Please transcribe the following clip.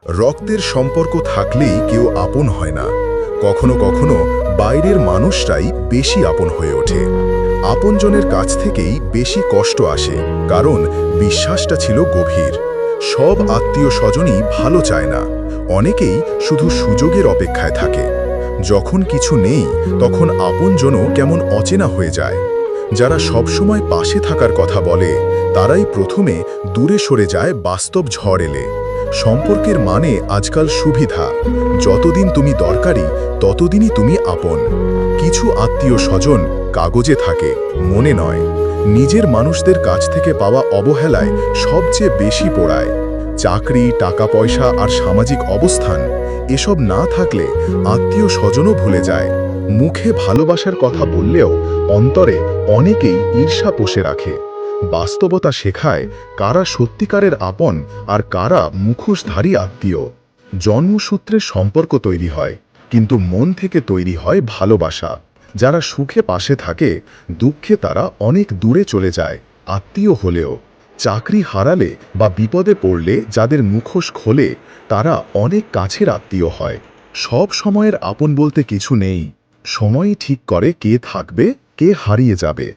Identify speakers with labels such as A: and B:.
A: রক্তের সম্পর্ক থাকলেই কেউ আপন হয় না। কখনো কখনো বাইরের মানুষরাই বেশি আপন হয়ে ওঠে। আপনজনের কাছ থেকেই বেশি কষ্ট আসে, কারণ বিশ্বাসটা ছিল গভীর। সব আত্মীয় স্বজনই ভালো চায় না, অনেকেই শুধু সুযোগের অপেক্ষায় থাকে। যখন কিছু নেই তখন আপনজনও কেমন অচেনা হয়ে যায়। যারা সবসময় পাশে থাকার কথা বলে তারাই প্রথমে দূরে সরে যায় বাস্তব ঝড় এলে। সম্পর্কের মানে আজকাল সুবিধা, যতদিন তুমি দরকারি ততদিনই তুমি আপন। কিছু আত্মীয় স্বজন কাগজে থাকে, মনে নয়। নিজের মানুষদের কাছ থেকে পাওয়া অবহেলায় সবচেয়ে বেশি পোড়ায়। চাকরি, টাকা পয়সা আর সামাজিক অবস্থান এসব না থাকলে আত্মীয় স্বজনও ভুলে যায়। মুখে ভালোবাসার কথা বললেও অন্তরে অনেকেই ঈর্ষা পোষে রাখে। বাস্তবতা শেখায় কারা সত্যিকারের আপন আর কারা মুখোশধারী আত্মীয়। জন্মসূত্রে সম্পর্ক তৈরি হয়, কিন্তু মন থেকে তৈরি হয় ভালোবাসা। যারা সুখে পাশে থাকে, দুঃখে তারা অনেক দূরে চলে যায় আত্মীয় হলেও। চাকরি হারালে বা বিপদে পড়লে যাদের মুখোশ খোলে তারা অনেক কাছের আত্মীয় হয়। সব সময়ের আপন বলতে কিছু নেই, সময়ই ঠিক করে কে থাকবে কে হারিয়ে যাবে।